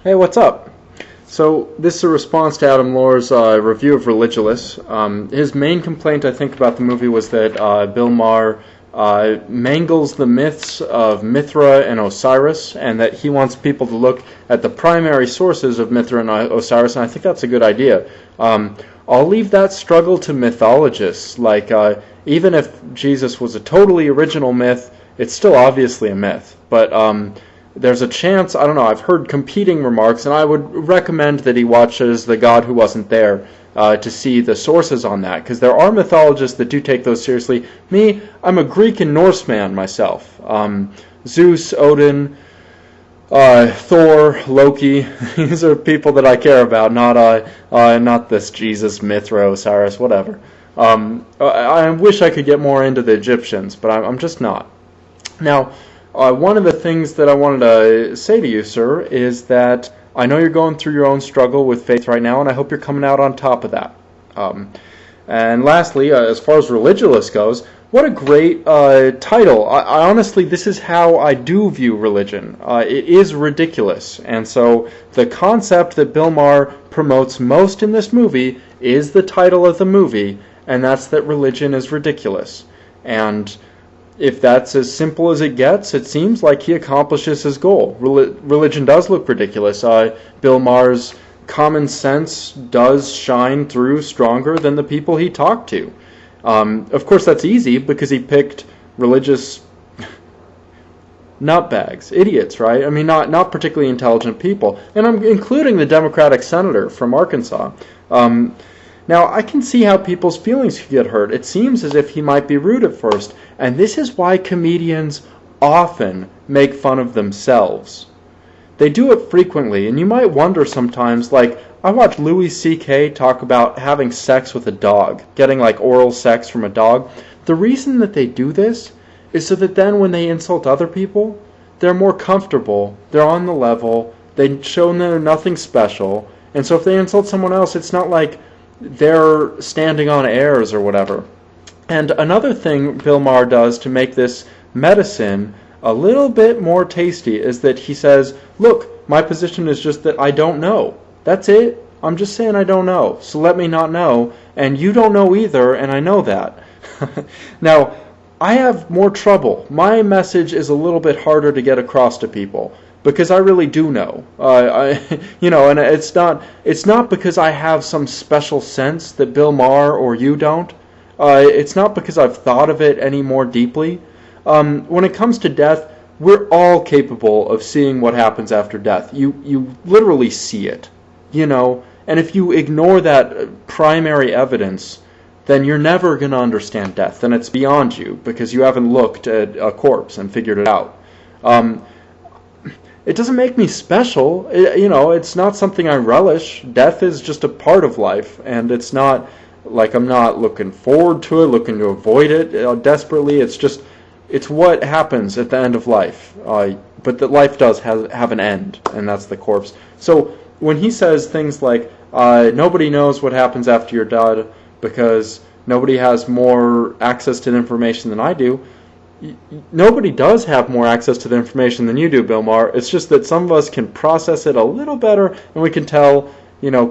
Hey, what's up? So this is a response to Adam Lohr's review of Religulous. His main complaint, I think, about the movie was that Bill Maher mangles the myths of Mithra and Osiris, and that he wants people to look at the primary sources of Mithra and Osiris, and I think that's a good idea. I'll leave that struggle to mythologists. Even if Jesus was a totally original myth, it's still obviously a myth. But there's a chance, I don't know, I've heard competing remarks, and I would recommend that he watches The God Who Wasn't There to see the sources on that, because there are mythologists that do take those seriously. Me, I'm a Greek and Norse man myself. Zeus, Odin, Thor, Loki, these are people that I care about, not this Jesus, Mithra, Osiris, whatever. I wish I could get more into the Egyptians, but I'm just not. Now, one of the things that I wanted to say to you, sir, is that I know you're going through your own struggle with faith right now, and I hope you're coming out on top of that. And lastly, as far as Religulous goes, what a great title. I honestly, this is how I do view religion. It is ridiculous. And so the concept that Bill Maher promotes most in this movie is the title of the movie, and that's that religion is ridiculous. And if that's as simple as it gets, it seems like he accomplishes his goal. Religion does look ridiculous. Bill Maher's common sense does shine through stronger than the people he talked to. Of course, that's easy because he picked religious nutbags, idiots, right? I mean, not particularly intelligent people. And I'm including the Democratic senator from Arkansas. Now, I can see how people's feelings could get hurt. It seems as if he might be rude at first, and this is why comedians often make fun of themselves. They do it frequently, and you might wonder sometimes, I watch Louis C.K. talk about having sex with a dog, getting oral sex from a dog. The reason that they do this is so that then when they insult other people, they're more comfortable, they're on the level, they show they're nothing special, and so if they insult someone else, it's not like they're standing on airs or whatever. And another thing Bill Maher does to make this medicine a little bit more tasty is that he says, look, my position is just that I don't know. That's it. I'm just saying I don't know. So let me not know. And you don't know either, and I know that. Now, I have more trouble. My message is a little bit harder to get across to people, because I really do know. And it's not because I have some special sense that Bill Maher or you don't. It's not because I've thought of it any more deeply. When it comes to death, we're all capable of seeing what happens after death. You literally see it, and if you ignore that primary evidence, then you're never going to understand death, and it's beyond you, because you haven't looked at a corpse and figured it out. It doesn't make me special. It's not something I relish. Death is just a part of life, and it's not like I'm not looking forward to it, looking to avoid it desperately. It's what happens at the end of life. But that life does have an end, and that's the corpse. So when he says things like, nobody knows what happens after you're dead because nobody has more access to the information than I do, nobody does have more access to the information than you do, Bill Maher. It's just that some of us can process it a little better, and we can tell,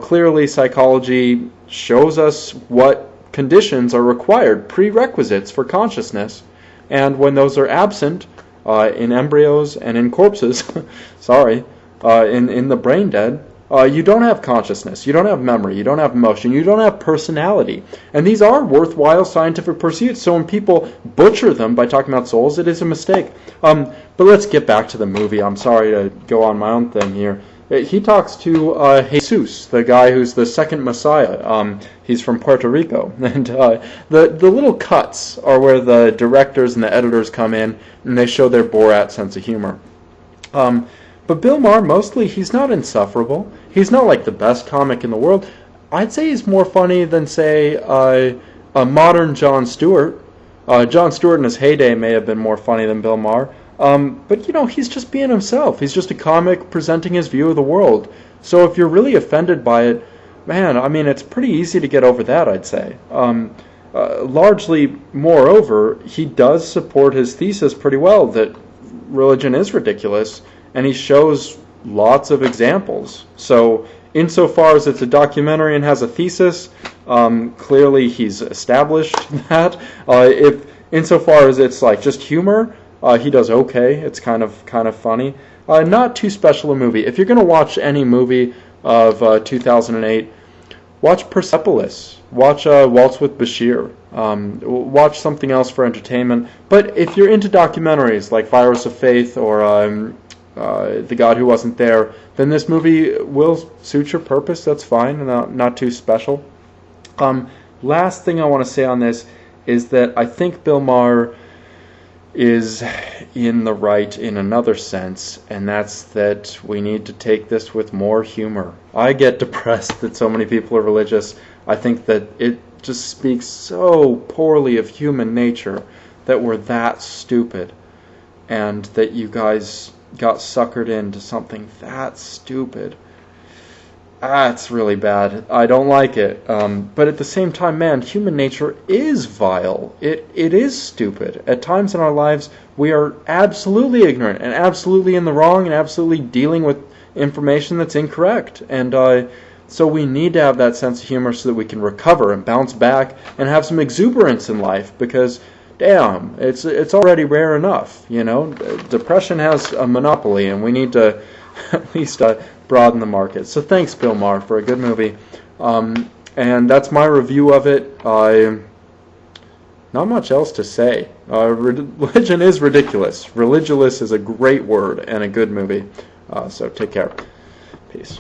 clearly psychology shows us what conditions are required, prerequisites for consciousness, and when those are absent in embryos and in corpses, in the brain dead, you don't have consciousness, you don't have memory, you don't have emotion, you don't have personality. And these are worthwhile scientific pursuits, so when people butcher them by talking about souls, it is a mistake. But let's get back to the movie. I'm sorry to go on my own thing here. He talks to Jesus, the guy who's the second Messiah. He's from Puerto Rico. And the little cuts are where the directors and the editors come in, and they show their Borat sense of humor. But Bill Maher, mostly, he's not insufferable. He's not like the best comic in the world. I'd say he's more funny than, say, a modern Jon Stewart. Jon Stewart in his heyday may have been more funny than Bill Maher. But, he's just being himself. He's just a comic presenting his view of the world. So if you're really offended by it, man, I mean, it's pretty easy to get over that, I'd say. Largely, moreover, he does support his thesis pretty well that religion is ridiculous. And he shows lots of examples. So insofar as it's a documentary and has a thesis, clearly he's established that. If insofar as it's like just humor, he does okay. It's kind of funny. Not too special a movie. If you're going to watch any movie of 2008, watch Persepolis. Watch Waltz with Bashir. Watch something else for entertainment. But if you're into documentaries like Virus of Faith or The God Who Wasn't There, then this movie will suit your purpose. That's fine. Not too special. Last thing I want to say on this is that I think Bill Maher is in the right in another sense, and that's that we need to take this with more humor. I get depressed that so many people are religious. I think that it just speaks so poorly of human nature that we're that stupid, and that you guys got suckered into something that stupid. It's really bad. I don't like it. But at the same time, man, human nature is vile. It is stupid. At times in our lives, we are absolutely ignorant and absolutely in the wrong and absolutely dealing with information that's incorrect. And so we need to have that sense of humor so that we can recover and bounce back and have some exuberance in life, because damn, it's already rare enough. You know, depression has a monopoly, and we need to at least broaden the market. So thanks, Bill Maher, for a good movie. And that's my review of it. Not much else to say. Religion is ridiculous. Religulous is a great word and a good movie. So take care. Peace.